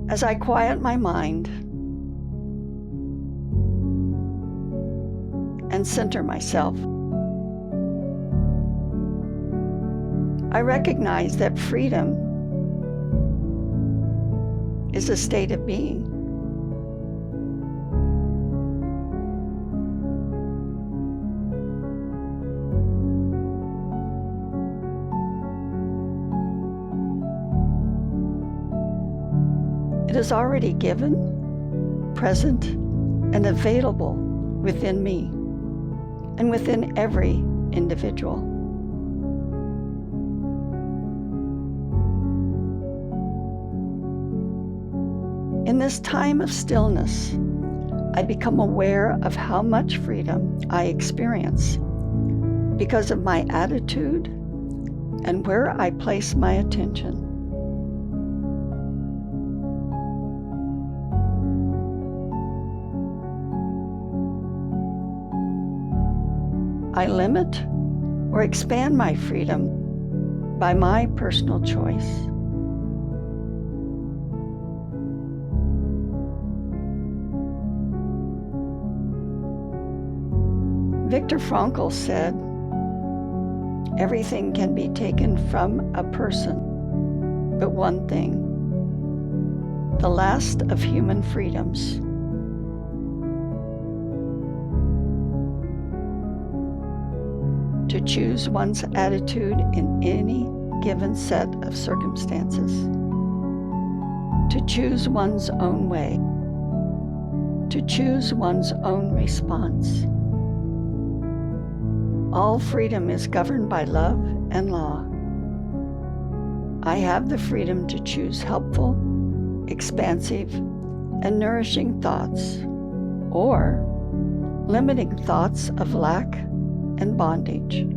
As I quiet my mind and center myself, I recognize that freedom is a state of being. It is already given, present, and available within me and within every individual. In this time of stillness, I become aware of how much freedom I experience because of my attitude and where I place my attention. I limit or expand my freedom by my personal choice. Viktor Frankl said, "Everything can be taken from a person, but one thing, the last of human freedoms." To choose one's attitude in any given set of circumstances. To choose one's own way. To choose one's own response. All freedom is governed by love and law. I have the freedom to choose helpful, expansive, and nourishing thoughts, or limiting thoughts of lack and bondage.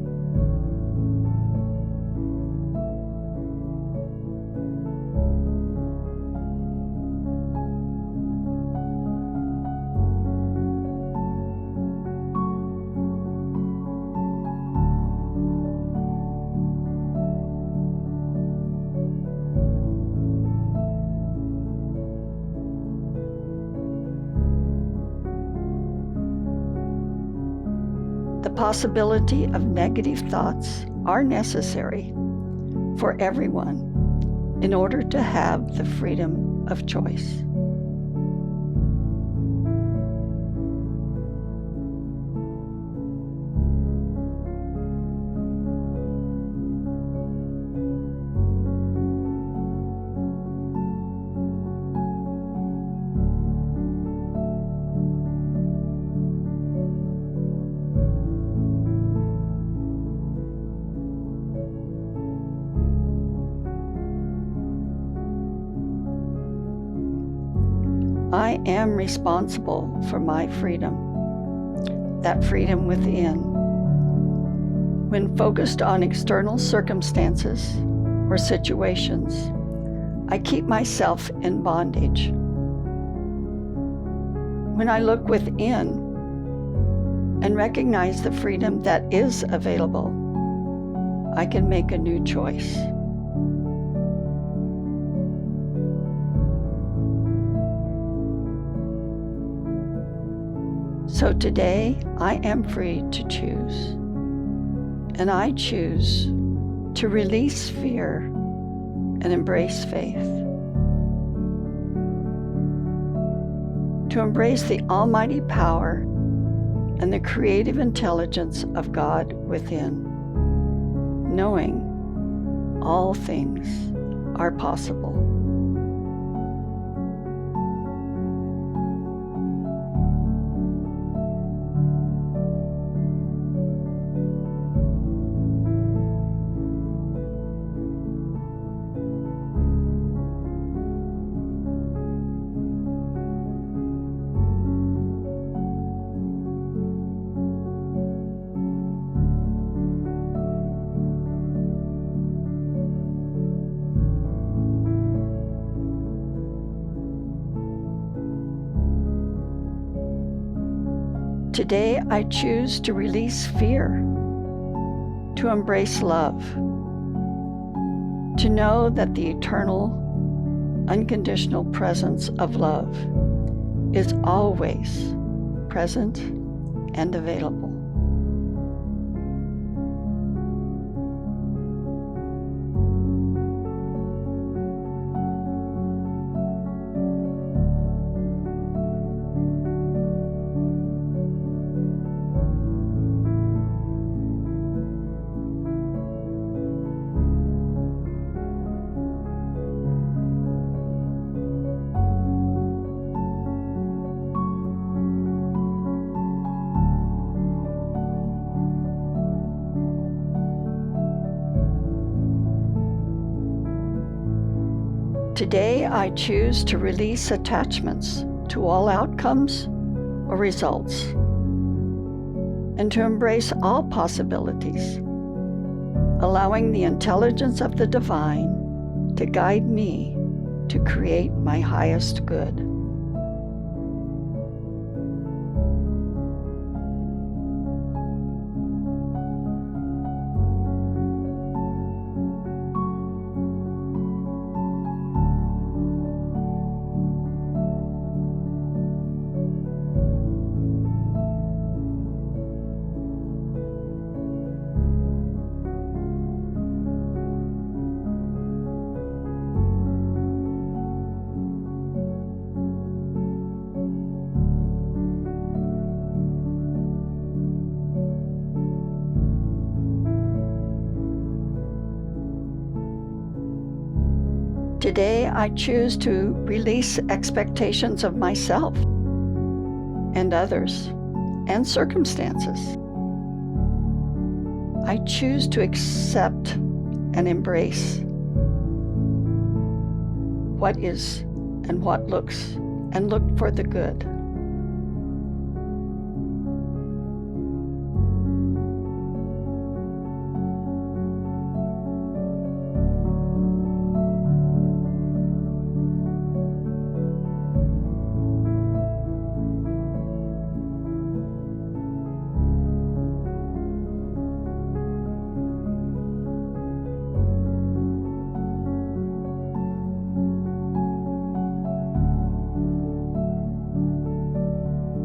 The possibility of negative thoughts are necessary for everyone in order to have the freedom of choice. I am responsible for my freedom, that freedom within. When focused on external circumstances or situations, I keep myself in bondage. When I look within and recognize the freedom that is available, I can make a new choice. So today, I am free to choose, and I choose to release fear and embrace faith, to embrace the almighty power and the creative intelligence of God within, knowing all things are possible. Today, I choose to release fear, to embrace love, to know that the eternal, unconditional presence of love is always present and available. Today, I choose to release attachments to all outcomes or results, and to embrace all possibilities, allowing the intelligence of the divine to guide me to create my highest good. Today, I choose to release expectations of myself and others and circumstances. I choose to accept and embrace what is and what looks, and look for the good.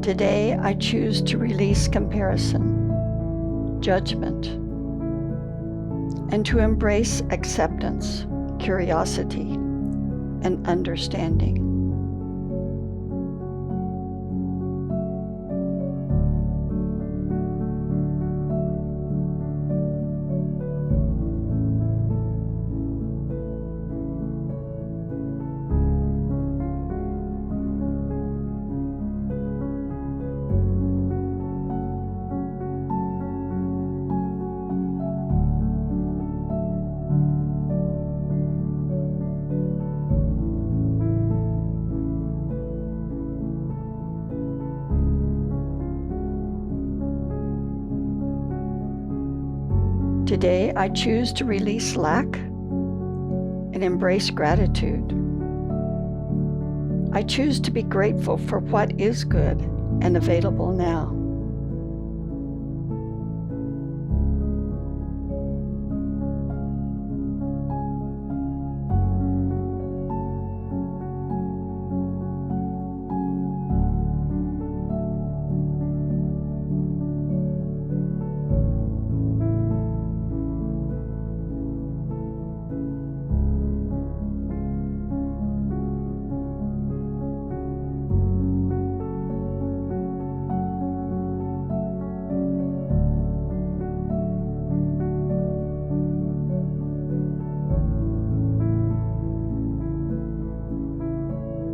Today, I choose to release comparison, judgment, and to embrace acceptance, curiosity, and understanding. Today, I choose to release lack and embrace gratitude. I choose to be grateful for what is good and available now.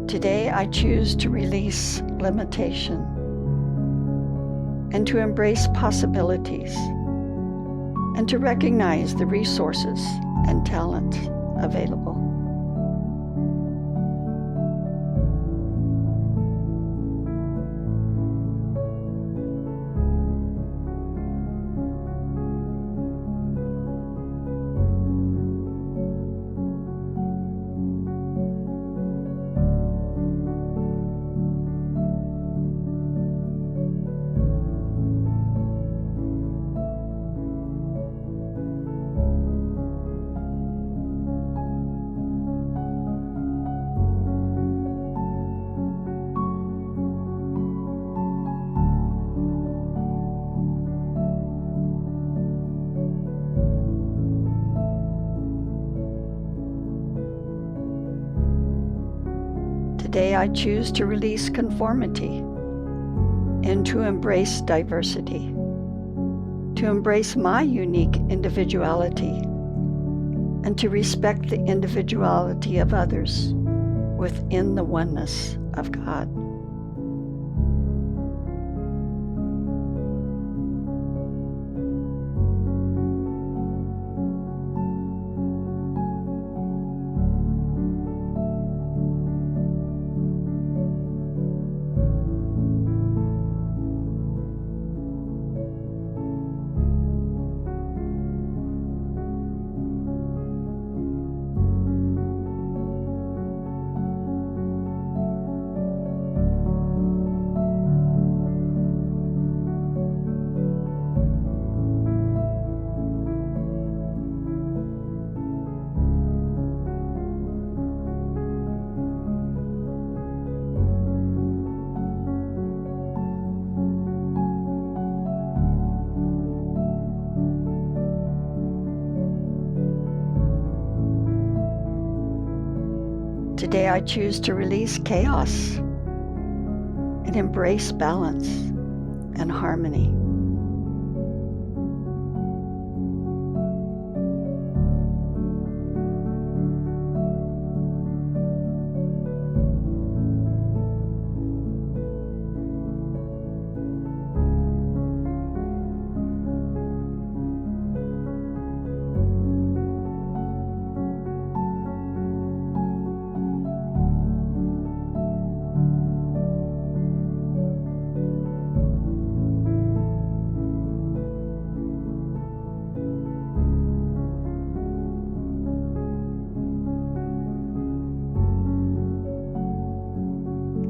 Today, I choose to release limitation and to embrace possibilities and to recognize the resources and talent available. Today I choose to release conformity and to embrace diversity, to embrace my unique individuality, and to respect the individuality of others within the oneness of God. Today I choose to release chaos and embrace balance and harmony.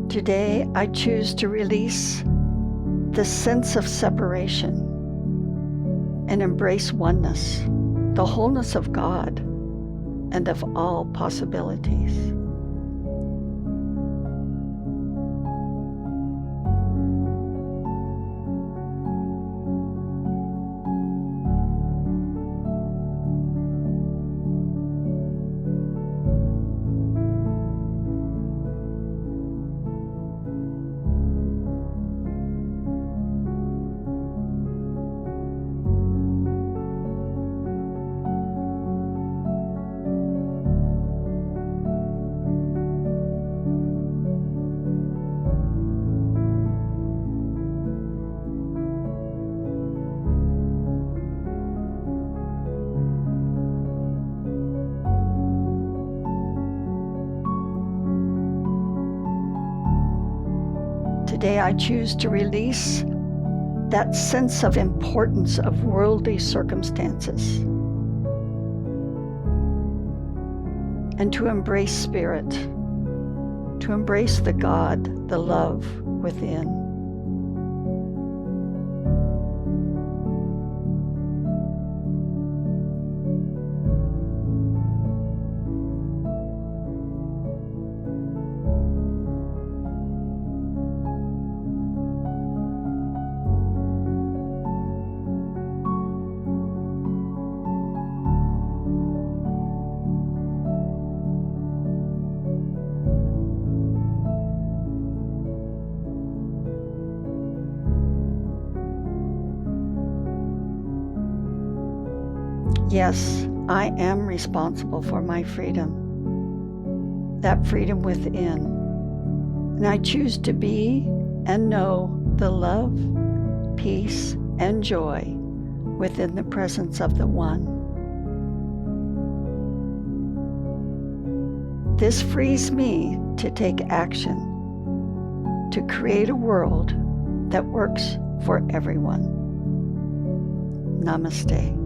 Today, I choose to release the sense of separation and embrace oneness, the wholeness of God, and of all possibilities. Today I choose to release that sense of importance of worldly circumstances and to embrace spirit, to embrace the God, the love within. Yes, I am responsible for my freedom, that freedom within. And I choose to be and know the love, peace, and joy within the presence of the One. This frees me to take action, to create a world that works for everyone. Namaste.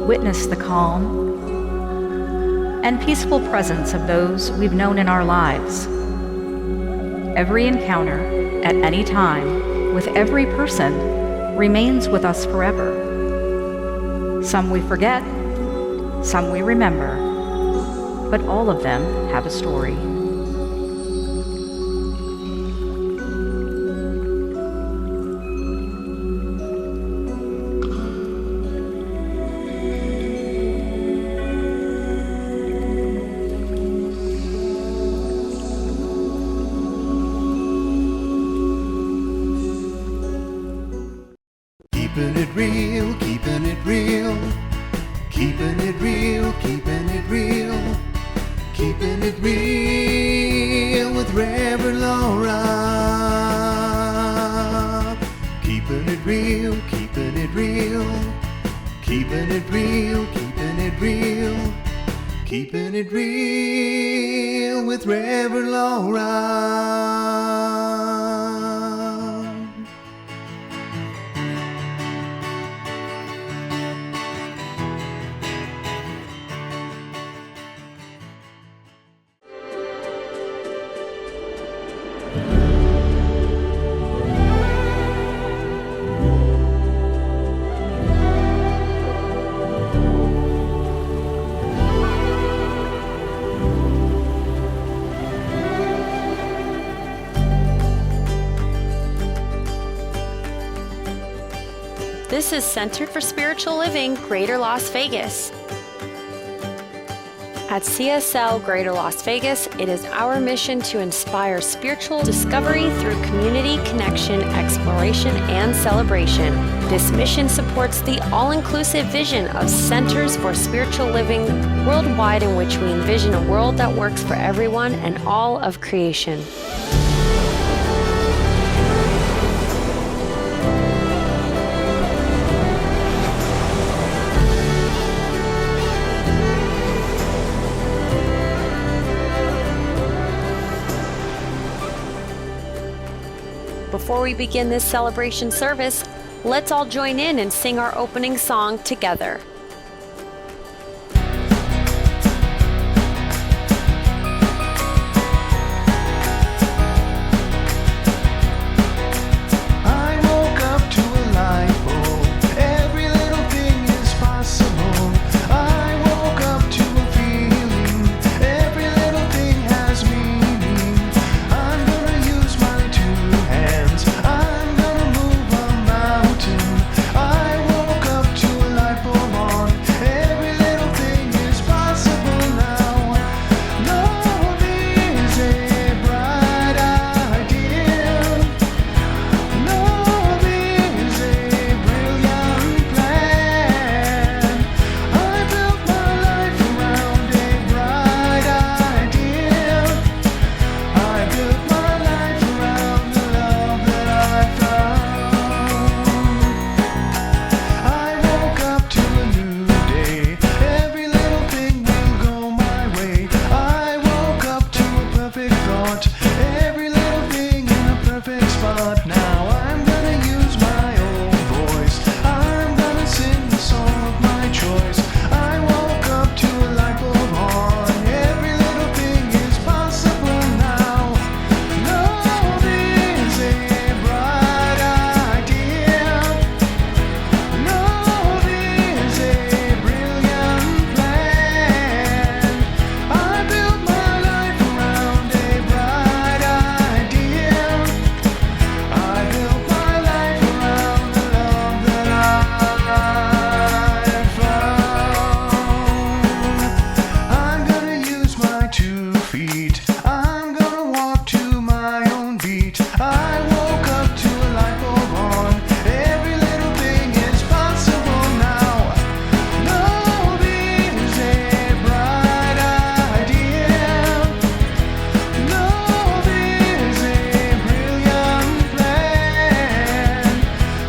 Witness the calm and peaceful presence of those we've known in our lives. Every encounter at any time with every person remains with us forever. Some we forget, some we remember, but all of them have a story. Keeping it real, keeping it real, keeping it real, keeping it real, keeping it real with Reverend Laura. Keeping it real, keeping it real, keeping it real, keeping it real, keeping it real with Reverend Laura. This is Center for Spiritual Living, Greater Las Vegas. At CSL Greater Las Vegas, it is our mission to inspire spiritual discovery through community connection, exploration, and celebration. This mission supports the all-inclusive vision of Centers for Spiritual Living worldwide, in which we envision a world that works for everyone and all of creation. Before we begin this celebration service, let's all join in and sing our opening song together. I woke up to a light bulb. Every little thing is possible. I woke up to a feeling. Every little thing has meaning. I'm gonna use my two hands. I'm gonna move a mountain. I woke up to a light bulb on. Every little thing is possible now. Love is a bright idea. Love is a brilliant plan. I built my life around a bright idea. I built my life around the love that I found. I woke up to a new day. Every little thing will go my way. I woke up to a perfect thought. Every little thing in a perfect spot. Now I'm gonna use my own voice. I'm gonna sing the song of my choice. I woke up to a light bulb on. Every little thing is possible now. Love is a bright idea. Love is a brilliant plan. I built my life around a bright idea. I built my life around the love that I found. I'm gonna use my 2 feet. I'm gonna walk to my own beat. I woke up to a light bulb on. Every little thing is possible now. Love is a bright idea. Love is a brilliant plan.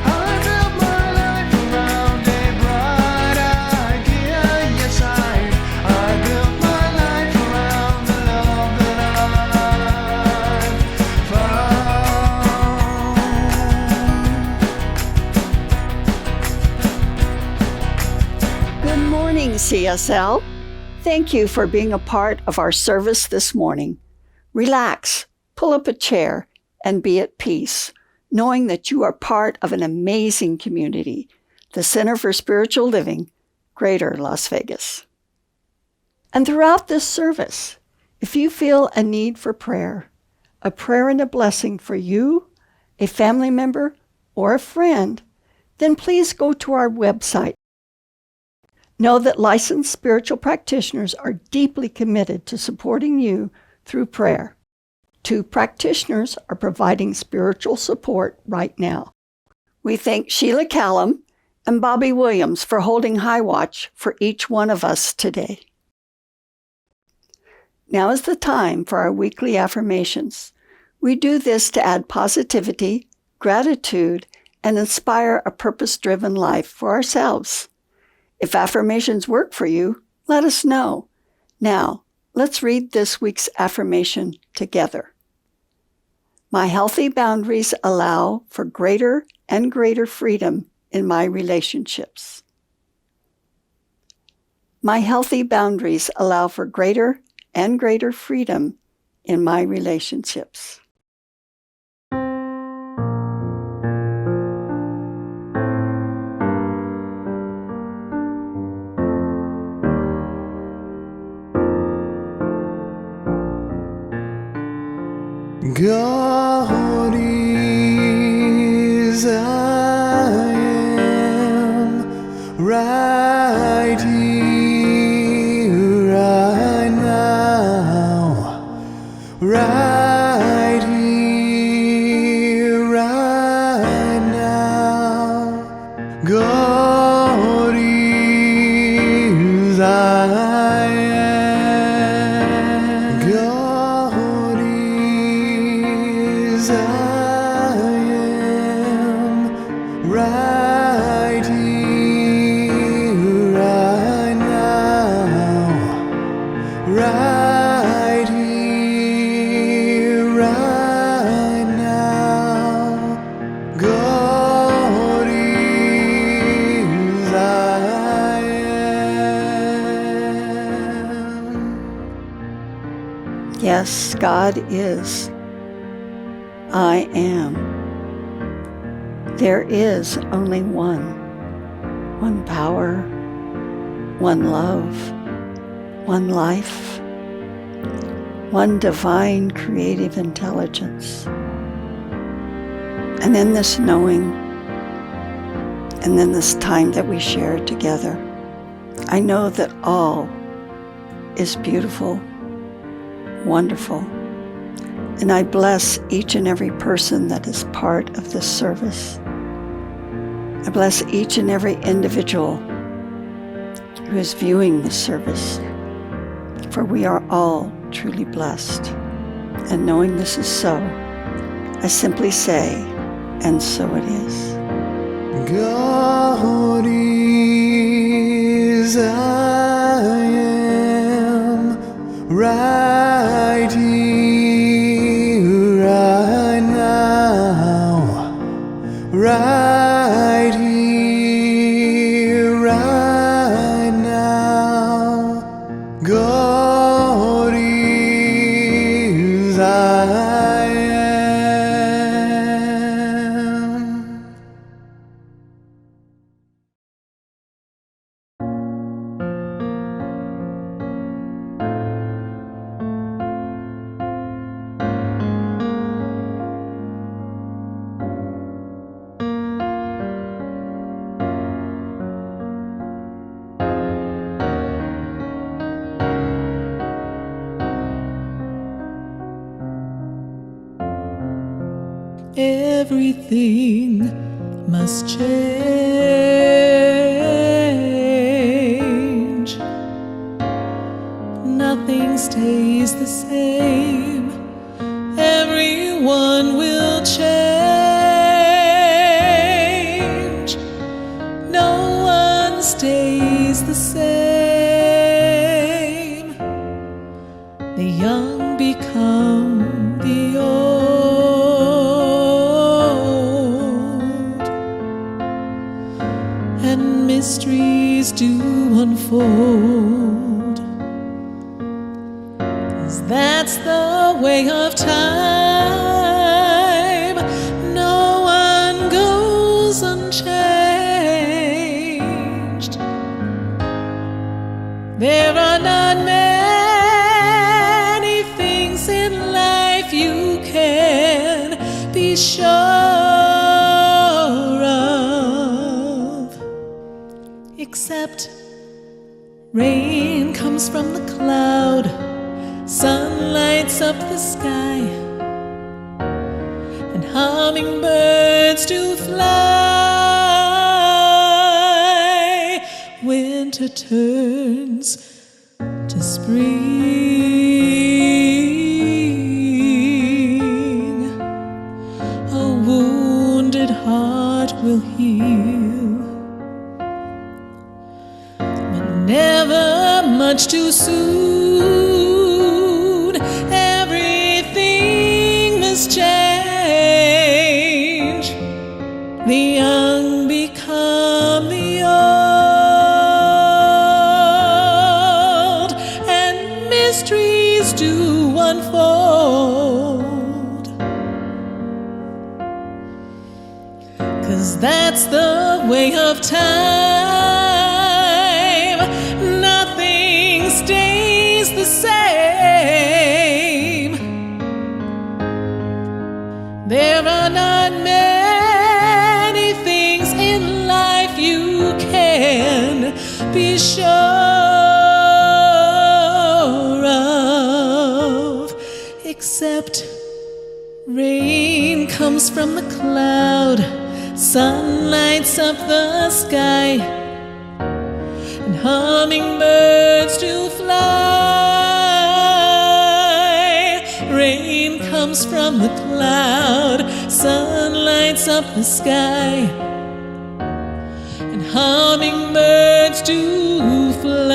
I built my life around a bright idea. Yes, I built my life around the love that I found. Good morning, CSL. Thank you for being a part of our service this morning. Relax, pull up a chair, and be at peace, knowing that you are part of an amazing community, the Center for Spiritual Living, Greater Las Vegas. And throughout this service, if you feel a need for prayer, a prayer and a blessing for you, a family member, or a friend, then please go to our website. Know that licensed spiritual practitioners are deeply committed to supporting you through prayer. 2 practitioners are providing spiritual support right now. We thank Sheila Callum and Bobby Williams for holding high watch for each one of us today. Now is the time for our weekly affirmations. We do this to add positivity, gratitude, and inspire a purpose-driven life for ourselves. If affirmations work for you, let us know. Now, let's read this week's affirmation together. My healthy boundaries allow for greater and greater freedom in my relationships. My healthy boundaries allow for greater and greater freedom in my relationships. God is, I am right here, right now, right here, right now. God is, I am. God is, I am right here, right now, right here, right now. God is, I am. Yes, God is. I am. There is only one power, one love, one life, one divine creative intelligence. And in this knowing, and in this time that we share together, I know that all is beautiful, wonderful, and I bless each and every person that is part of this service. I bless each and every individual who is viewing this service, for we are all truly blessed. And knowing this is so, I simply say, and so it is. God is, I am right here, right now, right here, right now. God is, I am. Everything must change. Nothing stays the same. Everyone will change. No one stays the same. The young become the old. And mysteries do unfold. 'Cause that's the way of time. No one goes unchanged. not many things in life you can be sure of, except rain comes from the cloud, sun lights up the sky, and hummingbirds do fly. Winter turns to spring. A wounded heart will heal, but never much too soon. Everything must change. The young become the old, and mysteries do unfold. 'Cause that's the way of time. Nothing stays the same. There are not many things in life you can be sure of, except rain comes from the cloud, sun lights up the sky, and hummingbirds do fly. Rain comes from the cloud, sun lights up the sky, and hummingbirds do fly.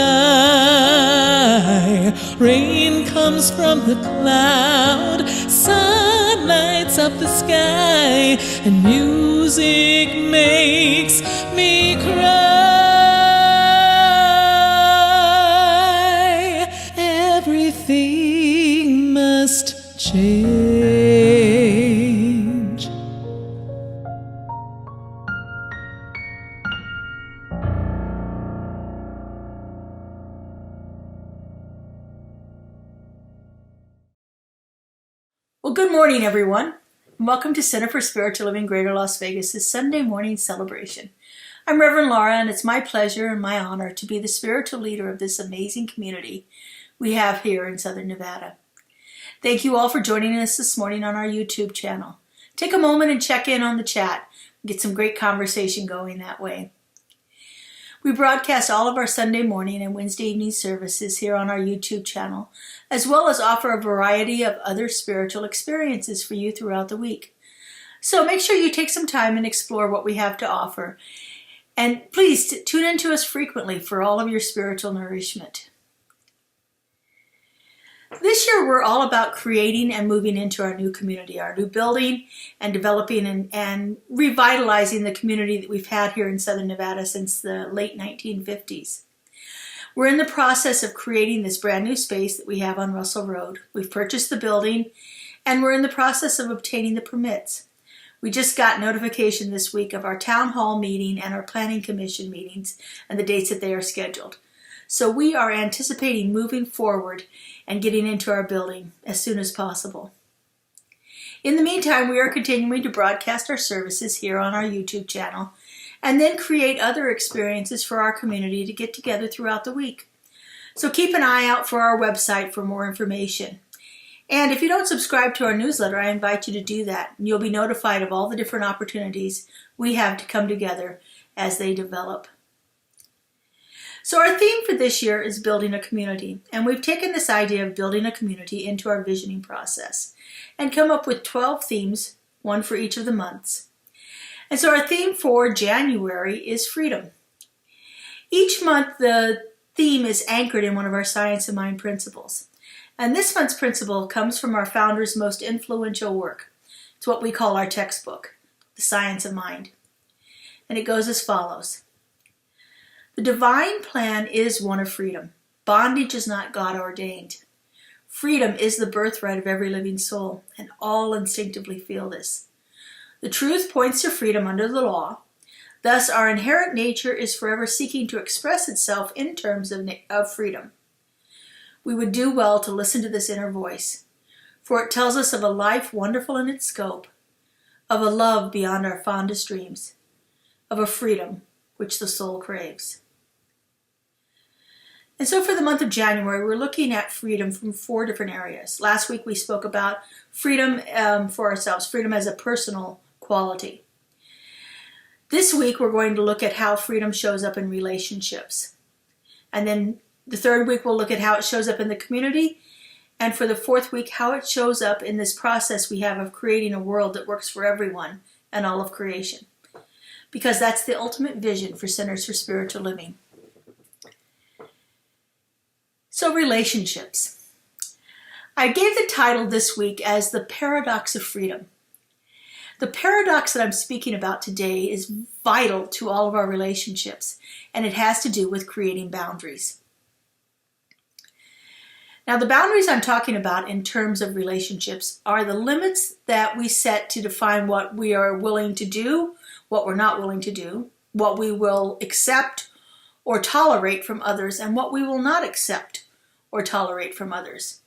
Rain comes from the cloud, sun lights up the sky, and music makes me cry. Everything must change. Well, good morning, everyone. And welcome to Center for Spiritual Living Greater Las Vegas' Sunday morning celebration. I'm Reverend Laura, and it's my pleasure and my honor to be the spiritual leader of this amazing community we have here in Southern Nevada. Thank you all for joining us this morning on our YouTube channel. Take a moment and check in on the chat and get some great conversation going that way. We broadcast all of our Sunday morning and Wednesday evening services here on our YouTube channel, as well as offer a variety of other spiritual experiences for you throughout the week. So make sure you take some time and explore what we have to offer. And please tune in to us frequently for all of your spiritual nourishment. This year, we're all about creating and moving into our new community, our new building, and developing and revitalizing the community that we've had here in Southern Nevada since the late 1950s. We're in the process of creating this brand new space that we have on Russell Road. We've purchased the building, and we're in the process of obtaining the permits. We just got notification this week of our town hall meeting and our planning commission meetings and the dates that they are scheduled. So we are anticipating moving forward and getting into our building as soon as possible. In the meantime, we are continuing to broadcast our services here on our YouTube channel and then create other experiences for our community to get together throughout the week. So keep an eye out for our website for more information. And if you don't subscribe to our newsletter, I invite you to do that. And you'll be notified of all the different opportunities we have to come together as they develop. So our theme for this year is building a community, and we've taken this idea of building a community into our visioning process and come up with 12 themes, one for each of the months. And so our theme for January is freedom. Each month the theme is anchored in one of our Science of Mind principles. And this month's principle comes from our founder's most influential work. It's what we call our textbook, The Science of Mind. And it goes as follows. The divine plan is one of freedom. Bondage is not God ordained. Freedom is the birthright of every living soul, and all instinctively feel this. The truth points to freedom under the law. Thus, our inherent nature is forever seeking to express itself in terms of freedom. we would do well to listen to this inner voice, for it tells us of a life wonderful in its scope, of a love beyond our fondest dreams, of a freedom which the soul craves. And so for the month of January, we're looking at freedom from 4 different areas. Last week we spoke about freedom for ourselves, freedom as a personal quality. This week we're going to look at how freedom shows up in relationships. And then the third week we'll look at how it shows up in the community. And for the fourth week, how it shows up in this process we have of creating a world that works for everyone and all of creation. Because that's the ultimate vision for Centers for Spiritual Living. So relationships. I gave the title this week as The Paradox of Freedom. The paradox that I'm speaking about today is vital to all of our relationships, and it has to do with creating boundaries. Now, the boundaries I'm talking about in terms of relationships are the limits that we set to define what we are willing to do, what we're not willing to do, what we will accept or tolerate from others, and what we will not accept or tolerate from others.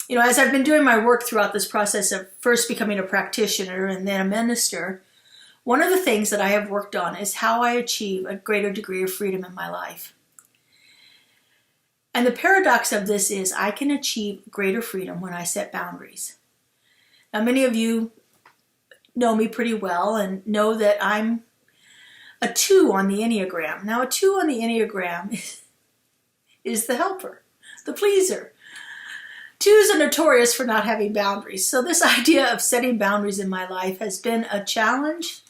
You know, as I've been doing my work throughout this process of first becoming a practitioner and then a minister, one of the things that I have worked on is how I achieve a greater degree of freedom in my life. And the paradox of this is I can achieve greater freedom when I set boundaries. Now, many of you know me pretty well and know that I'm a 2 on the Enneagram. Now, a 2 on the Enneagram is the helper, the pleaser. 2s are notorious for not having boundaries. So this idea of setting boundaries in my life has been a challenge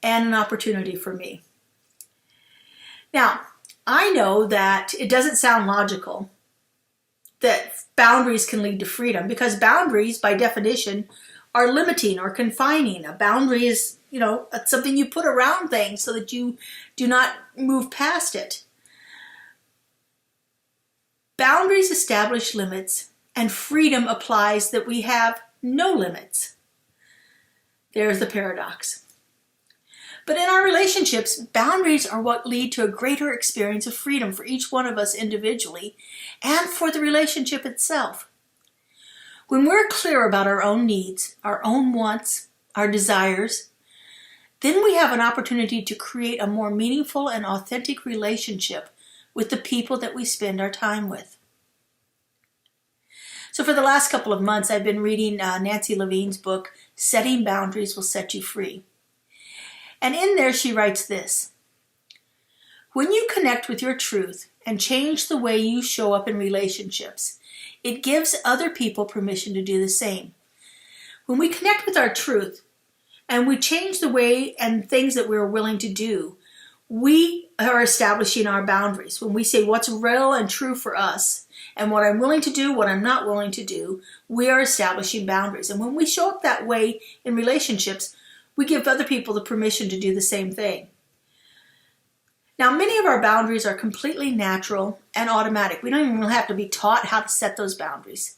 and an opportunity for me. Now, I know that it doesn't sound logical that boundaries can lead to freedom, because boundaries, by definition, are limiting or confining. A boundary is, something you put around things so that you do not move past it. Boundaries establish limits, and freedom applies that we have no limits. There's the paradox. But in our relationships, boundaries are what lead to a greater experience of freedom for each one of us individually and for the relationship itself. When we're clear about our own needs, our own wants, our desires, then we have an opportunity to create a more meaningful and authentic relationship with the people that we spend our time with. So for the last couple of months, I've been reading Nancy Levine's book, Setting Boundaries Will Set You Free. And in there she writes this: when you connect with your truth and change the way you show up in relationships, it gives other people permission to do the same. When we connect with our truth and we change the way and things that we're willing to do, we are establishing our boundaries. When we say what's real and true for us and what I'm willing to do, what I'm not willing to do, we are establishing boundaries. And when we show up that way in relationships, we give other people the permission to do the same thing. Now, many of our boundaries are completely natural and automatic. We don't even have to be taught how to set those boundaries.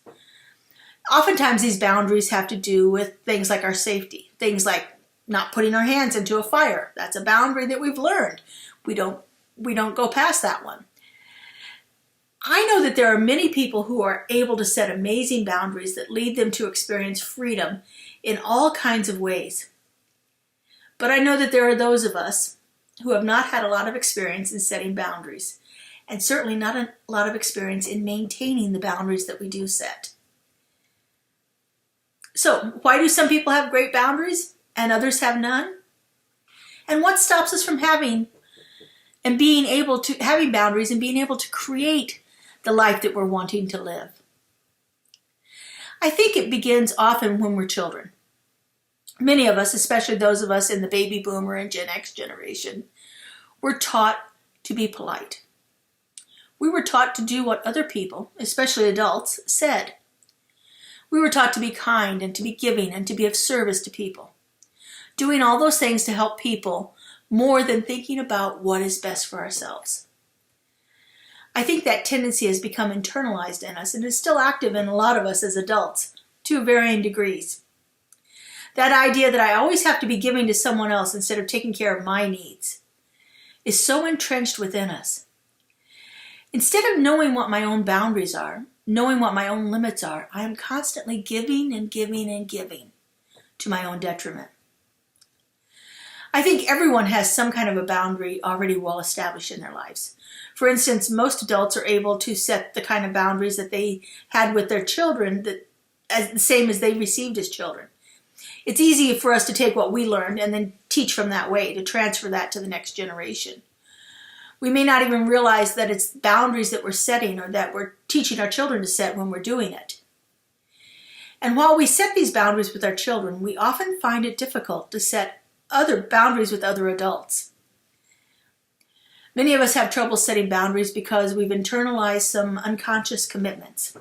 Oftentimes, these boundaries have to do with things like our safety, things like not putting our hands into a fire. That's a boundary that we've learned. We don't go past that one. I know that there are many people who are able to set amazing boundaries that lead them to experience freedom in all kinds of ways. But I know that there are those of us who have not had a lot of experience in setting boundaries, and certainly not a lot of experience in maintaining the boundaries that we do set. So, why do some people have great boundaries and others have none? And what stops us from having boundaries and being able to create the life that we're wanting to live? I think it begins often when we're children. Many of us, especially those of us in the baby boomer and Gen X generation, were taught to be polite. We were taught to do what other people, especially adults, said. We were taught to be kind and to be giving and to be of service to people, doing all those things to help people more than thinking about what is best for ourselves. I think that tendency has become internalized in us and is still active in a lot of us as adults to varying degrees. That idea that I always have to be giving to someone else instead of taking care of my needs is so entrenched within us. Instead of knowing what my own boundaries are, knowing what my own limits are, I am constantly giving and giving and giving to my own detriment. I think everyone has some kind of a boundary already well established in their lives. For instance, most adults are able to set the kind of boundaries that they had with their children the same as they received as children. It's easy for us to take what we learned and then teach from that way, to transfer that to the next generation. We may not even realize that it's boundaries that we're setting or that we're teaching our children to set when we're doing it. And while we set these boundaries with our children, we often find it difficult to set other boundaries with other adults. Many of us have trouble setting boundaries because we've internalized some unconscious commitments.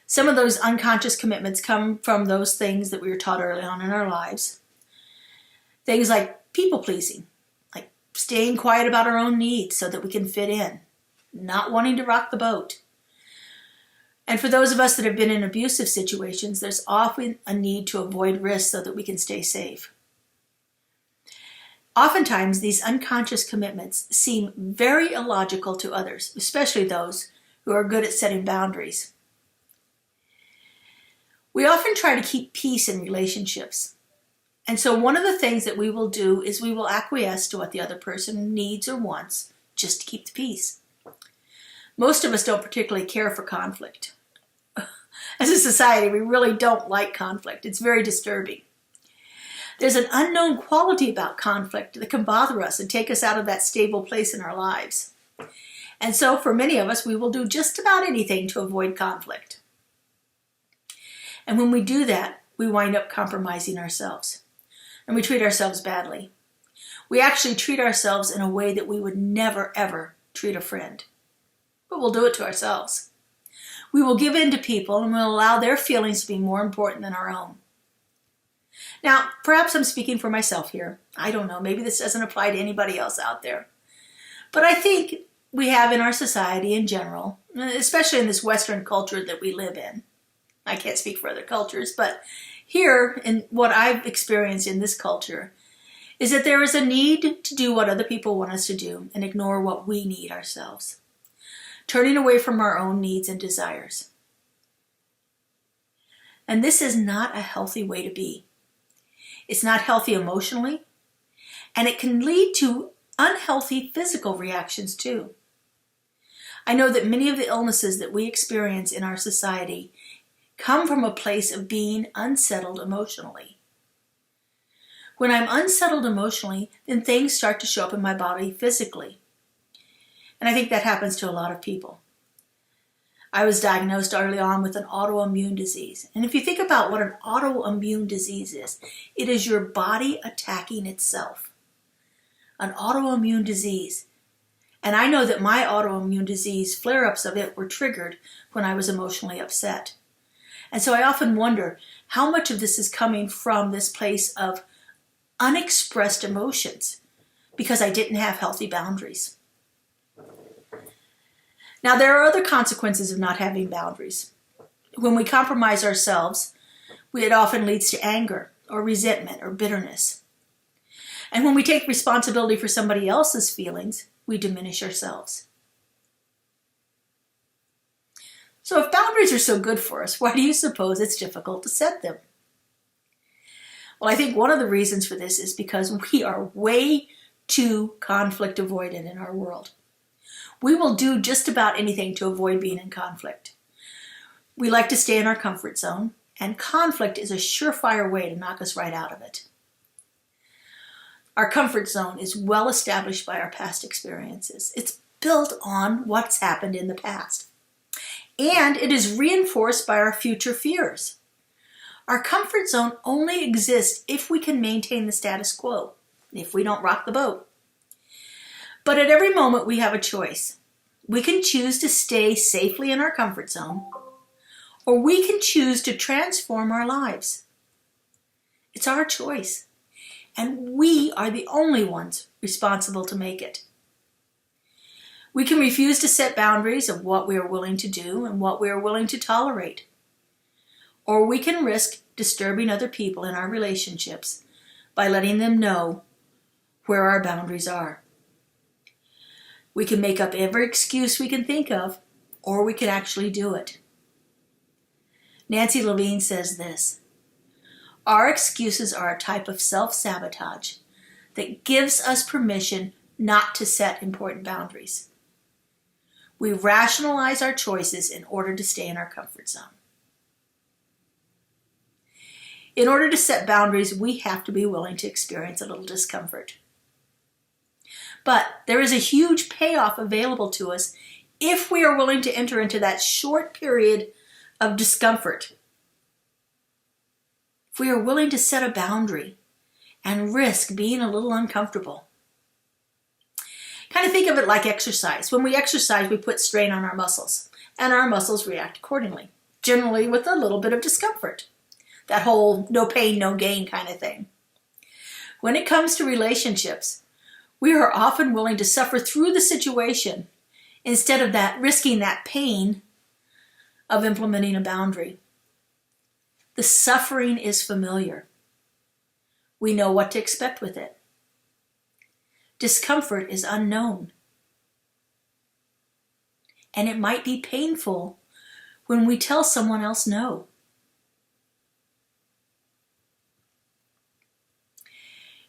Some of those unconscious commitments come from those things that we were taught early on in our lives. Things like people-pleasing, like staying quiet about our own needs so that we can fit in, not wanting to rock the boat. And for those of us that have been in abusive situations, there's often a need to avoid risk so that we can stay safe. Oftentimes, these unconscious commitments seem very illogical to others, especially those who are good at setting boundaries. We often try to keep peace in relationships. And so one of the things that we will do is we will acquiesce to what the other person needs or wants just to keep the peace. Most of us don't particularly care for conflict. As a society, we really don't like conflict. It's very disturbing. There's an unknown quality about conflict that can bother us and take us out of that stable place in our lives. And so for many of us, we will do just about anything to avoid conflict. And when we do that, we wind up compromising ourselves. And we treat ourselves badly. We actually treat ourselves in a way that we would never, ever treat a friend. But we'll do it to ourselves. We will give in to people and we'll allow their feelings to be more important than our own. Now, perhaps I'm speaking for myself here. I don't know. Maybe this doesn't apply to anybody else out there. But I think we have in our society in general, especially in this Western culture that we live in. I can't speak for other cultures, but here, in what I've experienced in this culture, is that there is a need to do what other people want us to do and ignore what we need ourselves, turning away from our own needs and desires. And this is not a healthy way to be. It's not healthy emotionally, and it can lead to unhealthy physical reactions too. I know that many of the illnesses that we experience in our society come from a place of being unsettled emotionally. When I'm unsettled emotionally, then things start to show up in my body physically. And I think that happens to a lot of people. I was diagnosed early on with an autoimmune disease. And if you think about what an autoimmune disease is, it is your body attacking itself. An autoimmune disease. And I know that my autoimmune disease, flare-ups of it, were triggered when I was emotionally upset. And so I often wonder how much of this is coming from this place of unexpressed emotions because I didn't have healthy boundaries. Now, there are other consequences of not having boundaries. When we compromise ourselves, it often leads to anger or resentment or bitterness. And when we take responsibility for somebody else's feelings, we diminish ourselves. So if boundaries are so good for us, why do you suppose it's difficult to set them? Well, I think one of the reasons for this is because we are way too conflict avoidant in our world. We will do just about anything to avoid being in conflict. We like to stay in our comfort zone, and conflict is a surefire way to knock us right out of it. Our comfort zone is well established by our past experiences. It's built on what's happened in the past. And it is reinforced by our future fears. Our comfort zone only exists if we can maintain the status quo, if we don't rock the boat. But at every moment we have a choice. We can choose to stay safely in our comfort zone, or we can choose to transform our lives. It's our choice, and we are the only ones responsible to make it. We can refuse to set boundaries of what we are willing to do and what we are willing to tolerate. Or we can risk disturbing other people in our relationships by letting them know where our boundaries are. We can make up every excuse we can think of, or we can actually do it. Nancy Levine says this: our excuses are a type of self-sabotage that gives us permission not to set important boundaries. We rationalize our choices in order to stay in our comfort zone. In order to set boundaries, we have to be willing to experience a little discomfort. But there is a huge payoff available to us if we are willing to enter into that short period of discomfort. If we are willing to set a boundary and risk being a little uncomfortable. Kind of think of it like exercise. When we exercise, we put strain on our muscles, and our muscles react accordingly, generally with a little bit of discomfort. That whole no pain, no gain kind of thing. When it comes to relationships, we are often willing to suffer through the situation instead of risking that pain of implementing a boundary. The suffering is familiar. We know what to expect with it. Discomfort is unknown. And it might be painful when we tell someone else no.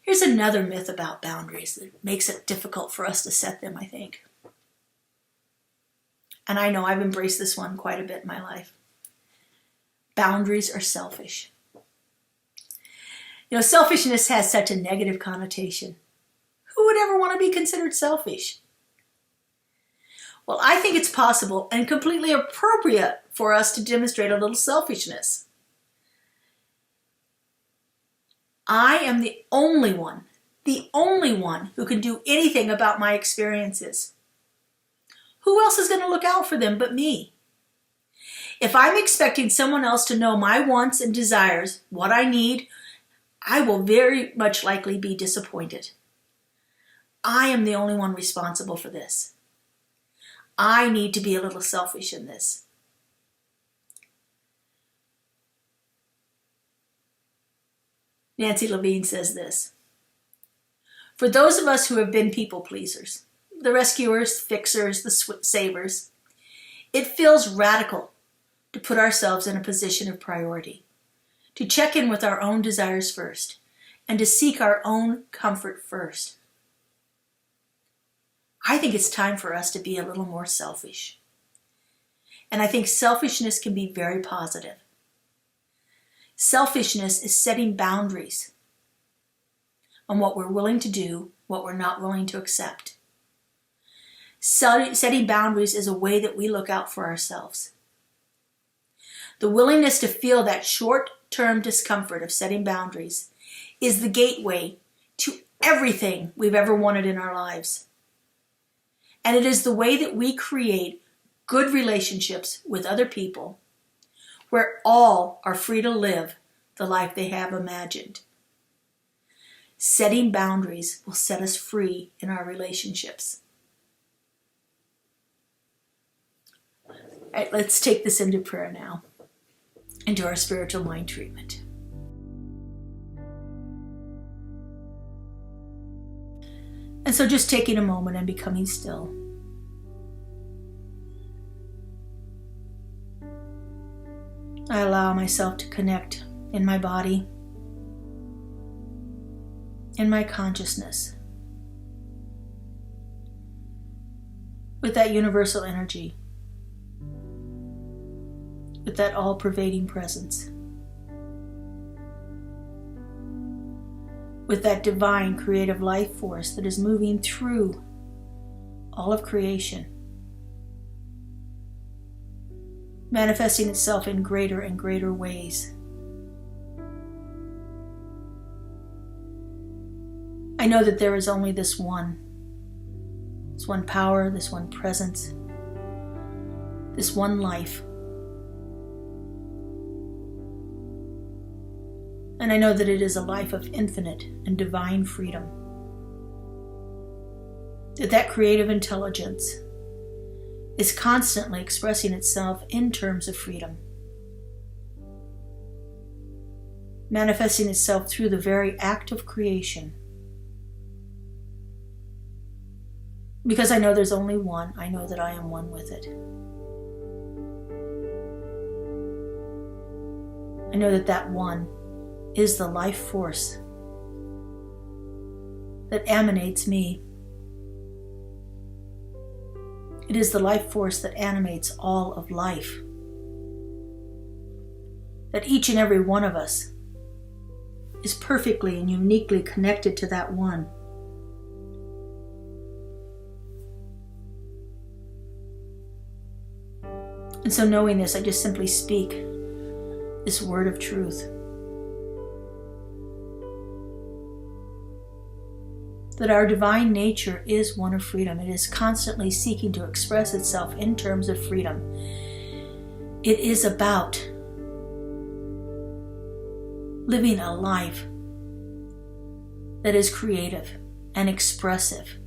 Here's another myth about boundaries that makes it difficult for us to set them, I think. And I know I've embraced this one quite a bit in my life. Boundaries are selfish. Selfishness has such a negative connotation. Who would ever want to be considered selfish? Well, I think it's possible and completely appropriate for us to demonstrate a little selfishness. I am the only one who can do anything about my experiences. Who else is going to look out for them but me? If I'm expecting someone else to know my wants and desires, what I need, I will very much likely be disappointed. I am the only one responsible for this. I need to be a little selfish in this. Nancy Levine says this: for those of us who have been people pleasers, the rescuers, fixers, the savers, it feels radical to put ourselves in a position of priority, to check in with our own desires first, and to seek our own comfort first. I think it's time for us to be a little more selfish. And I think selfishness can be very positive. Selfishness is setting boundaries on what we're willing to do, what we're not willing to accept. Setting boundaries is a way that we look out for ourselves. The willingness to feel that short-term discomfort of setting boundaries is the gateway to everything we've ever wanted in our lives. And it is the way that we create good relationships with other people where all are free to live the life they have imagined. Setting boundaries will set us free in our relationships. All right, let's take this into prayer now, into our spiritual mind treatment. And so just taking a moment and becoming still. I allow myself to connect in my body, in my consciousness, with that universal energy, with that all-pervading presence, with that divine creative life force that is moving through all of creation, manifesting itself in greater and greater ways. I know that there is only this one power, this one presence, this one life. And I know that it is a life of infinite and divine freedom. That creative intelligence is constantly expressing itself in terms of freedom, manifesting itself through the very act of creation. Because I know there's only one, I know that I am one with it. I know that that one is the life force that emanates me. It is the life force that animates all of life. That each and every one of us is perfectly and uniquely connected to that one. And so knowing this, I just simply speak this word of truth. That our divine nature is one of freedom. It is constantly seeking to express itself in terms of freedom. It is about living a life that is creative and expressive,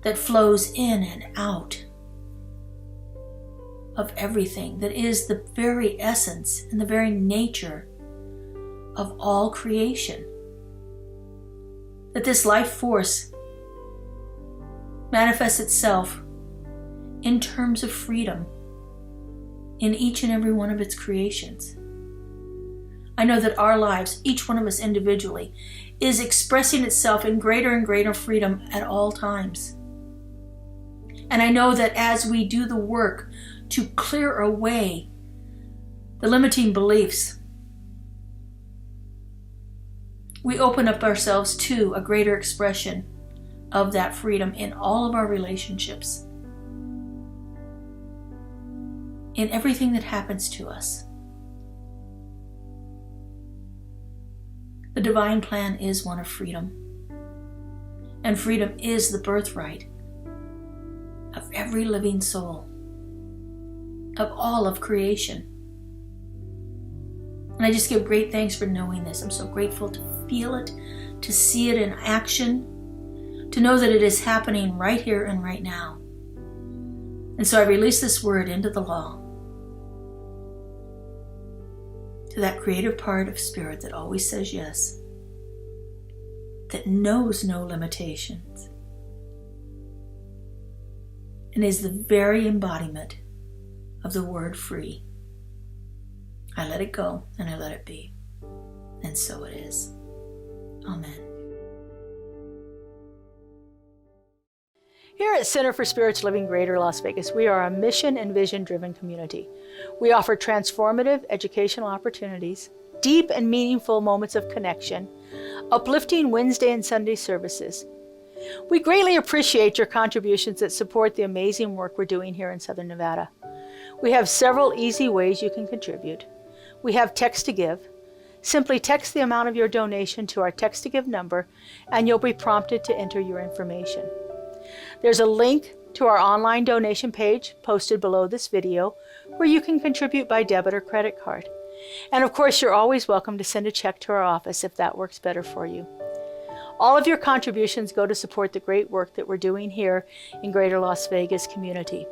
that flows in and out of everything, that is the very essence and the very nature of all creation. That this life force manifests itself in terms of freedom in each and every one of its creations. I know that our lives, each one of us individually, is expressing itself in greater and greater freedom at all times. And I know that as we do the work to clear away the limiting beliefs, we open up ourselves to a greater expression of that freedom in all of our relationships, in everything that happens to us. The divine plan is one of freedom, and freedom is the birthright of every living soul, of all of creation. And I just give great thanks for knowing this. I'm so grateful to feel it, to see it in action, to know that it is happening right here and right now. And so I release this word into the law, to that creative part of spirit that always says yes, that knows no limitations, and is the very embodiment of the word free. I let it go and I let it be. And so it is. Amen. Here at Center for Spiritual Living Greater Las Vegas, we are a mission and vision-driven community. We offer transformative educational opportunities, deep and meaningful moments of connection, uplifting Wednesday and Sunday services. We greatly appreciate your contributions that support the amazing work we're doing here in Southern Nevada. We have several easy ways you can contribute. We have text to give. Simply text the amount of your donation to our text to give number and you'll be prompted to enter your information. There's a link to our online donation page posted below this video where you can contribute by debit or credit card. And of course, you're always welcome to send a check to our office if that works better for you. All of your contributions go to support the great work that we're doing here in Greater Las Vegas community.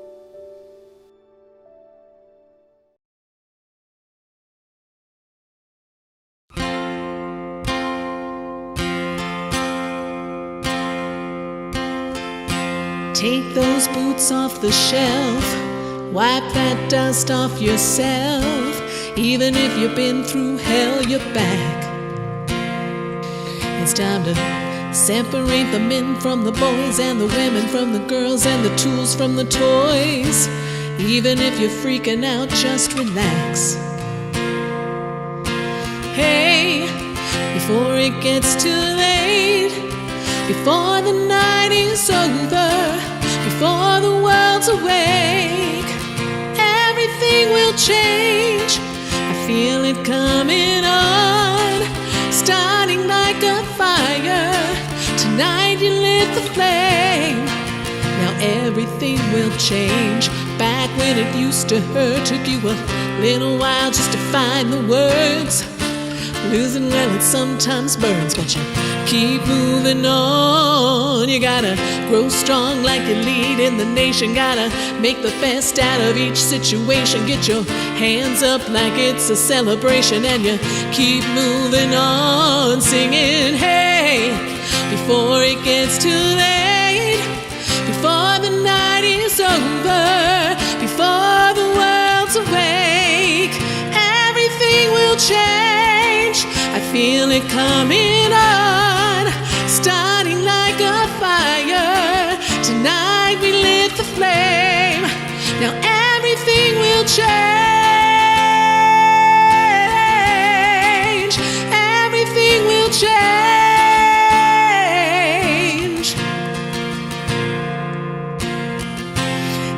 Take those boots off the shelf, wipe that dust off yourself. Even if you've been through hell, you're back. It's time to separate the men from the boys and the women from the girls and the tools from the toys. Even if you're freaking out, just relax. Hey, before it gets too late, before the night is over, before the world's awake, everything will change. I feel it coming on, starting like a fire. Tonight you lit the flame, now everything will change. Back when it used to hurt, took you a little while just to find the words. Losing, well, it sometimes burns, but you keep moving on. You gotta grow strong like you're leading the nation. Gotta make the best out of each situation. Get your hands up like it's a celebration, and you keep moving on, singing, hey, before it gets too late, feel it coming on, starting like a fire. Tonight we lit the flame. Now everything will change. Everything will change.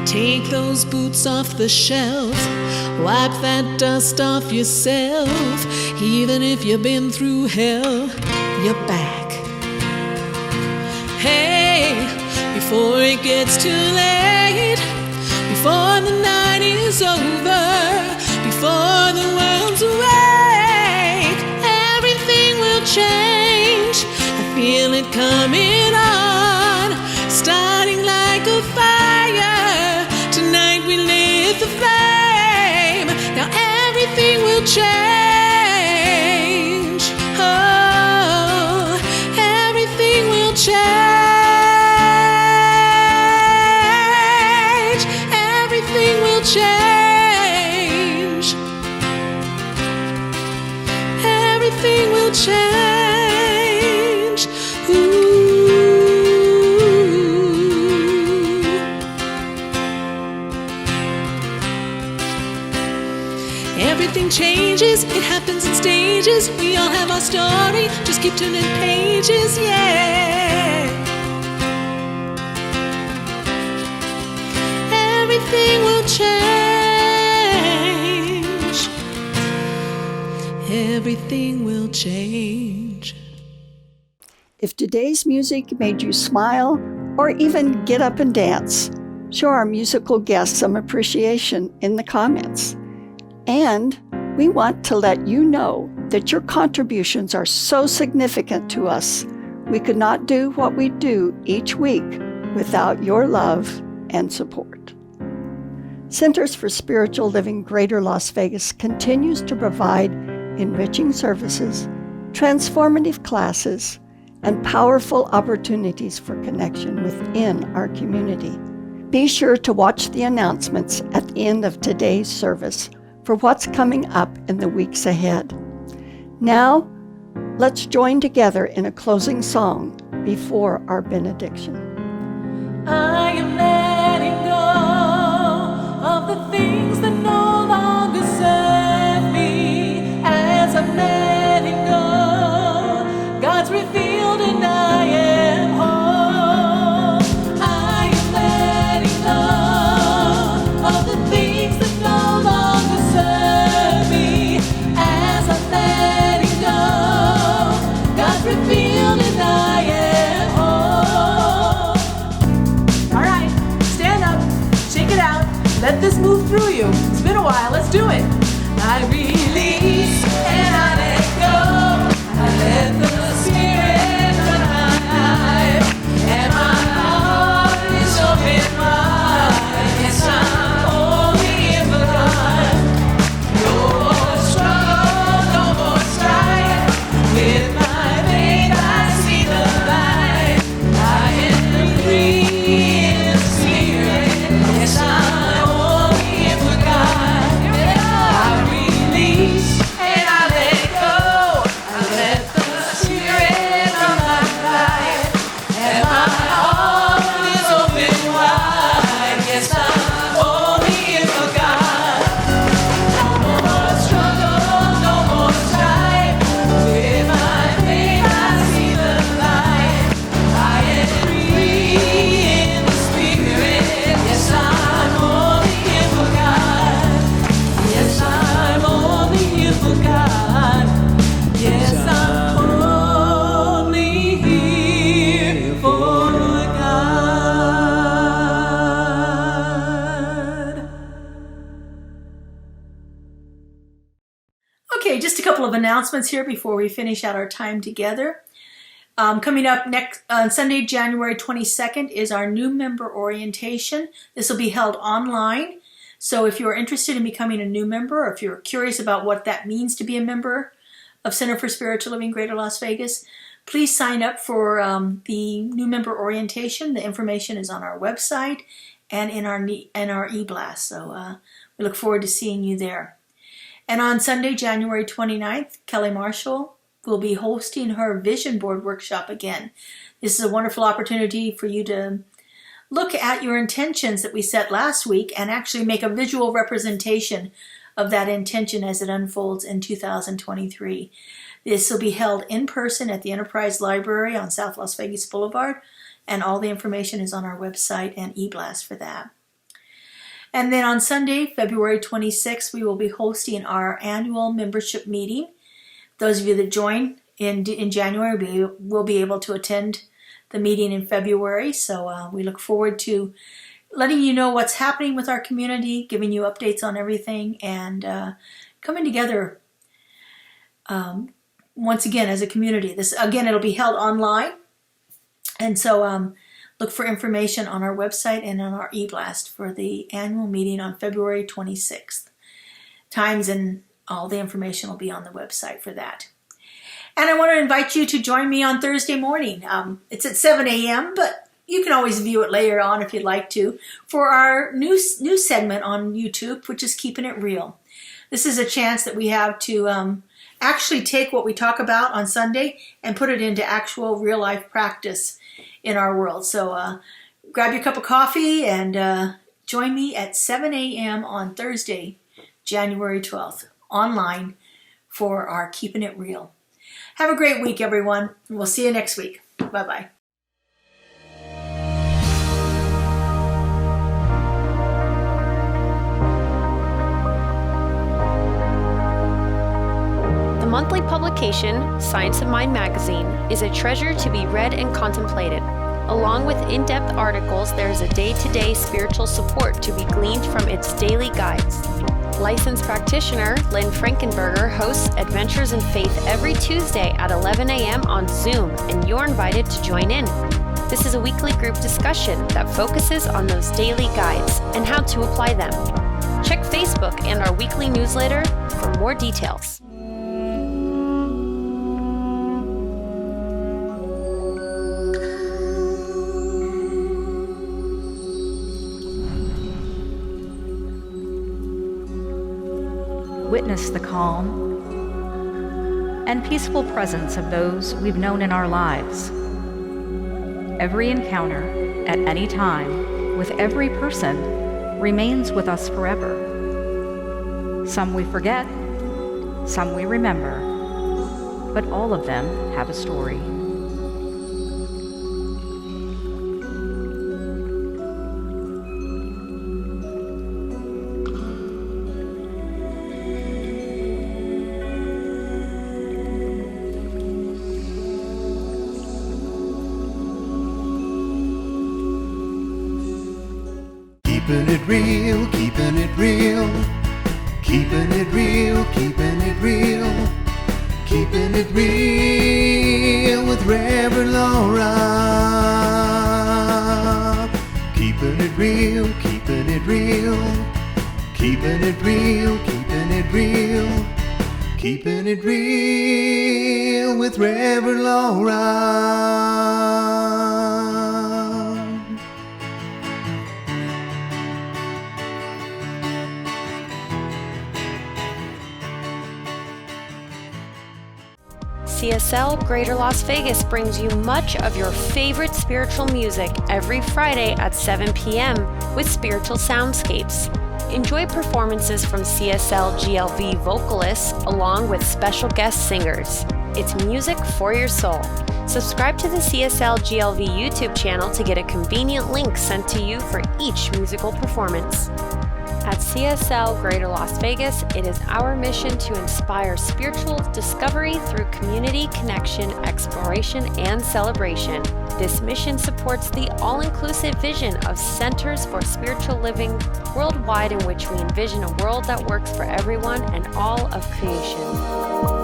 Take those boots off the shelf. Wipe that dust off yourself. Even if you've been through hell, you're back. Hey, before it gets too late, before the night is over, before the world's awake, everything will change. I feel it coming on, starting like a fire. Tonight we lit the flame. Now everything will change. Oh, everything will change. Everything will change. Everything will change. Ooh. Everything changes, it happens in stages. We all have our story, just keep turning pages, yeah. Everything will change. Everything will change. If today's music made you smile or even get up and dance, show our musical guests some appreciation in the comments. And we want to let you know that your contributions are so significant to us. We could not do what we do each week without your love and support. Centers for Spiritual Living Greater Las Vegas continues to provide enriching services, transformative classes, and powerful opportunities for connection within our community. Be sure to watch the announcements at the end of today's service for what's coming up in the weeks ahead. Now, let's join together in a closing song before our benediction. I am letting go of the things that no longer serve me. As I'm letting go, God's revealed and I am whole. I am letting go of the things that no longer serve me. As I'm letting go, God's revealed and I am whole. All right, stand up, shake it out, let this move through you. It's been a while, let's do it. I release and I let go. I let the Spirit run my life, and my heart is open wide. Yes, I'm only in for God. No more struggle, no more strife. With my faith, I see the light. I am free in the Spirit. Yes, I'm only in for God. I release and I let go. I let the Spirit run my life, and my heart is open wide. Yes, I'm only in for God. No more struggle, no more strife. With my faith, I see the light. I am free in the Spirit. Yes, I'm only in for God. Yes, I'm only here for God. Yes, I'm only here for God. Okay, just a couple of announcements here before we finish out our time together. Coming up next on Sunday, January 22nd, is our new member orientation. This will be held online. So if you're interested in becoming a new member, or if you're curious about what that means to be a member of Center for Spiritual Living Greater Las Vegas, please sign up for the new member orientation. The information is on our website and in our e-blast. So we look forward to seeing you there. And on Sunday, January 29th, Kelly Marshall will be hosting her vision board workshop again. This is a wonderful opportunity for you to look at your intentions that we set last week and actually make a visual representation of that intention as it unfolds in 2023. This will be held in person at the Enterprise Library on South Las Vegas Boulevard, and all the information is on our website and e-blast for that. And then on Sunday, February 26th, we will be hosting our annual membership meeting. Those of you that join in January will be able to attend the meeting in February. So we look forward to letting you know what's happening with our community, giving you updates on everything, and coming together once again as a community. This again, it'll be held online. And so look for information on our website and on our e-blast for the annual meeting on February 26th. Times and all the information will be on the website for that. And I want to invite you to join me on Thursday morning. It's at 7 a.m., but you can always view it later on if you'd like to, for our new segment on YouTube, which is Keeping It Real. This is a chance that we have to actually take what we talk about on Sunday and put it into actual real-life practice in our world. So grab your cup of coffee and join me at 7 a.m. on Thursday, January 12th, online for our Keeping It Real. Have a great week, everyone, and we'll see you next week. Bye-bye. The monthly publication, Science of Mind magazine, is a treasure to be read and contemplated. Along with in-depth articles, there is a day-to-day spiritual support to be gleaned from its daily guides. Licensed practitioner Lynn Frankenberger hosts Adventures in Faith every Tuesday at 11 a.m. on Zoom, and you're invited to join in. This is a weekly group discussion that focuses on those daily guides and how to apply them. Check Facebook and our weekly newsletter for more details. Witness the calm and peaceful presence of those we've known in our lives. Every encounter at any time with every person remains with us forever. Some we forget, some we remember, but all of them have a story. Keeping it real, keeping it real, keeping it real, keeping it real, keeping it real with Reverend Laura. Keeping it real, keeping it real, keeping it real, keeping it real, keeping it real with Reverend Laura. CSL Greater Las Vegas brings you much of your favorite spiritual music every Friday at 7 p.m. with spiritual soundscapes. Enjoy performances from CSLGLV vocalists along with special guest singers. It's music for your soul. Subscribe to the CSLGLV YouTube channel to get a convenient link sent to you for each musical performance. At CSL Greater Las Vegas, it is our mission to inspire spiritual discovery through community connection, exploration, and celebration. This mission supports the all-inclusive vision of Centers for Spiritual Living worldwide, in which we envision a world that works for everyone and all of creation.